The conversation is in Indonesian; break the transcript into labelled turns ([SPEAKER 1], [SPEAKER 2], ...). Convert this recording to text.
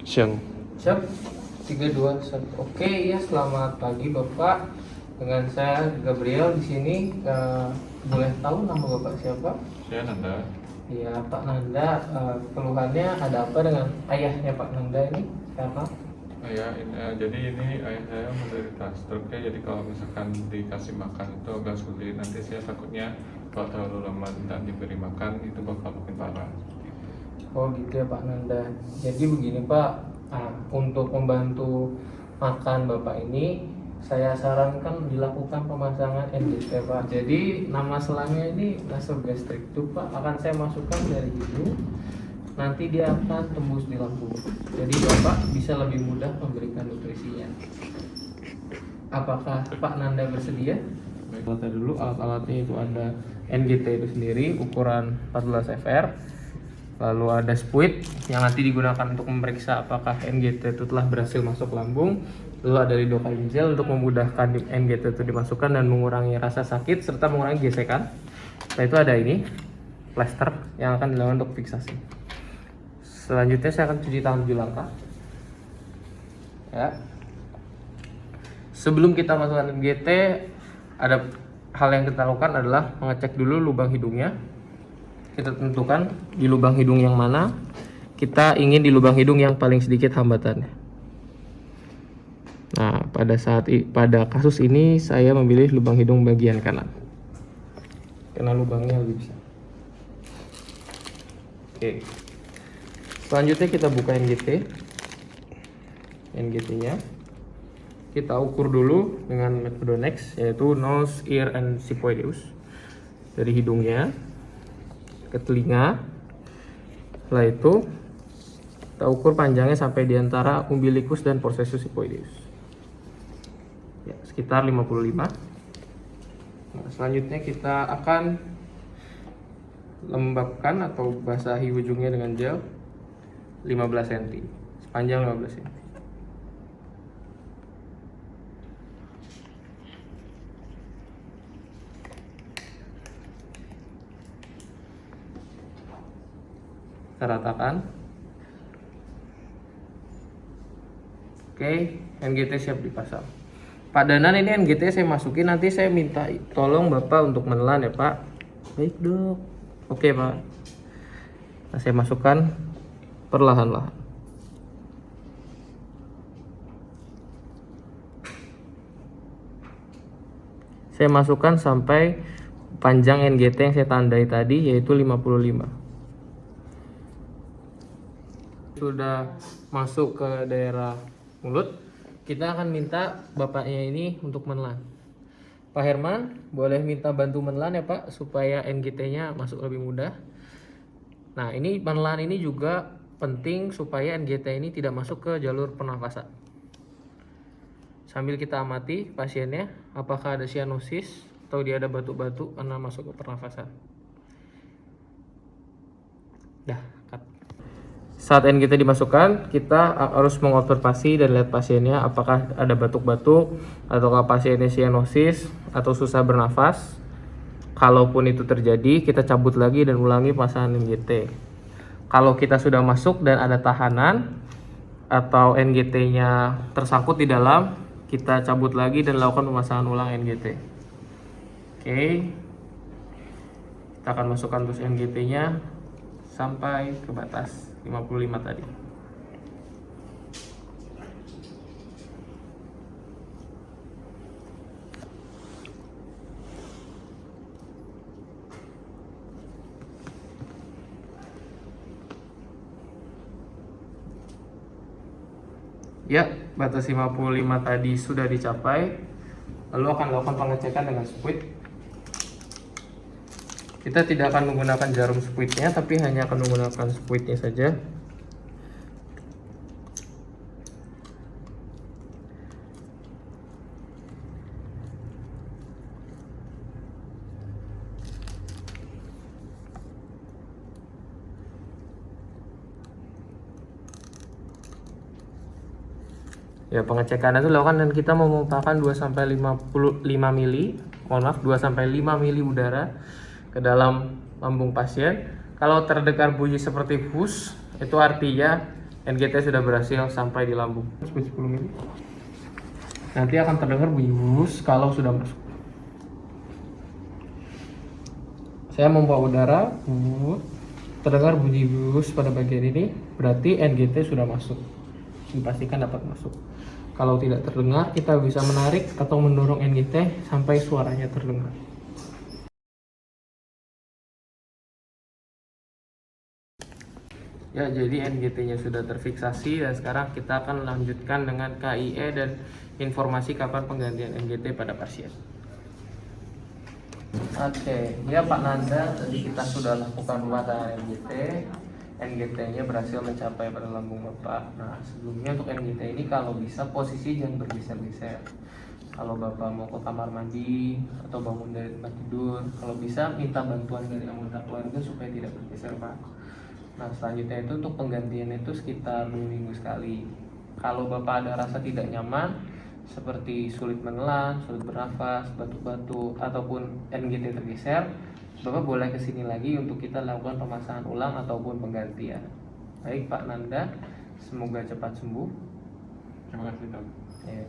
[SPEAKER 1] Siang.
[SPEAKER 2] Siap, 3, 2, 1. Oke, ya selamat pagi Bapak. Dengan saya Gabriel di sini. Boleh tahu nama Bapak siapa?
[SPEAKER 3] Saya Nanda.
[SPEAKER 2] Ya Pak Nanda, keluhannya ada apa dengan ayahnya Pak Nanda ini? Siapa?
[SPEAKER 3] Jadi ini ayah saya menderita stroke ya. Jadi kalau misalkan dikasih makan itu agak sulit. Nanti saya takutnya kalau terlalu lama dan diberi makan itu bakal makin parah.
[SPEAKER 2] Oh gitu ya Pak Nanda. Jadi begini Pak, untuk membantu makan Bapak ini, saya sarankan dilakukan pemasangan NGT Pak. Jadi nama selangnya ini nasogastrik tube Pak, akan saya masukkan dari hidung, nanti dia akan tembus di lambung. Jadi Bapak bisa lebih mudah memberikan nutrisinya. Apakah Pak Nanda bersedia? Alatnya dulu, alat-alatnya itu ada NGT itu sendiri ukuran 14 fr. Lalu ada spuit yang nanti digunakan untuk memeriksa apakah NGT itu telah berhasil masuk lambung. Lalu ada lidocaine gel untuk memudahkan NGT itu dimasukkan dan mengurangi rasa sakit serta mengurangi gesekan. Setelah itu ada ini plaster yang akan dilakukan untuk fiksasi. Selanjutnya saya akan cuci tangan 7 langkah. Ya. Sebelum kita masukkan NGT, ada hal yang kita lakukan adalah mengecek dulu lubang hidungnya. Kita tentukan di lubang hidung yang mana. Kita ingin di lubang hidung yang paling sedikit hambatannya. Nah, pada kasus ini saya memilih lubang hidung bagian kanan karena lubangnya lebih besar. Oke. Selanjutnya kita buka NGT-nya. Kita ukur dulu dengan metode NEX, yaitu nose, ear, and siphoideus. Dari hidungnya ke telinga. Setelah itu kita ukur panjangnya sampai di antara umbilicus dan processus siphoideus. Ya, sekitar 55. Nah, selanjutnya kita akan lembabkan atau basahi ujungnya dengan gel 15 cm, sepanjang 15 cm. Kita ratakan. Oke, NGT siap dipasang. Pak Danan, ini NGT saya masukin, nanti saya minta tolong Bapak untuk menelan ya Pak. Baik dok. Oke Pak. Nah, saya masukkan perlahan-lahan. Saya masukkan sampai panjang NGT yang saya tandai tadi, yaitu 55. Sudah masuk ke daerah mulut, kita akan minta bapaknya ini untuk menelan. Pak Herman, boleh minta bantu menelan ya Pak, supaya NGT-nya masuk lebih mudah. Nah, ini menelan ini juga penting supaya NGT ini tidak masuk ke jalur pernafasan. Sambil kita amati pasiennya, apakah ada sianosis atau dia ada batuk-batuk karena masuk ke pernafasan. Dah, cut. Saat NGT dimasukkan, kita harus mengobservasi dan lihat pasiennya apakah ada batuk-batuk ataukah pasiennya sianosis atau susah bernafas. Kalaupun itu terjadi, kita cabut lagi dan ulangi pemasangan NGT. Kalau kita sudah masuk dan ada tahanan atau NGT-nya tersangkut di dalam, kita cabut lagi dan lakukan pemasangan ulang NGT. Oke. Kita akan masukkan terus NGT-nya sampai ke batas 55 tadi. Ya, batas 55 tadi sudah dicapai. Lalu akan lakukan pengecekan dengan spuit. Kita tidak akan menggunakan jarum spuitnya, tapi hanya akan menggunakan spuitnya saja. Ya, pengecekan itu dilakukan dan kita memumpahkan 2-5 mili, 2-5 mili udara ke dalam lambung pasien. Kalau terdengar bunyi seperti hus, itu artinya NGT sudah berhasil sampai di lambung. 10 mili. Nanti akan terdengar bunyi bus kalau sudah masuk. Saya membawa udara, terdengar bunyi bus pada bagian ini, berarti NGT sudah masuk. Dipastikan dapat masuk. Kalau tidak terdengar, kita bisa menarik atau mendorong NGT sampai suaranya terdengar. Ya, jadi NGT-nya sudah terfiksasi dan sekarang kita akan lanjutkan dengan KIE dan informasi kapan penggantian NGT pada pasien. Oke, ya Pak Nanda, tadi kita sudah lakukan pematangan NGT. NGT-nya berhasil mencapai pada lambung Bapak. Nah, sebelumnya untuk NGT ini kalau bisa posisi jangan bergeser-geser. Kalau Bapak mau ke kamar mandi atau bangun dari tempat tidur, kalau bisa minta bantuan dari anggota keluarga supaya tidak bergeser, Pak. Nah, selanjutnya itu untuk penggantian itu sekitar 2 minggu sekali. Kalau Bapak ada rasa tidak nyaman, seperti sulit menelan, sulit bernafas, batuk-batuk, ataupun NGT tergeser, Bapak boleh kesini lagi untuk kita lakukan pemasangan ulang ataupun penggantian. Baik Pak Nanda, semoga cepat sembuh.
[SPEAKER 3] Terima kasih dok.
[SPEAKER 2] Ya.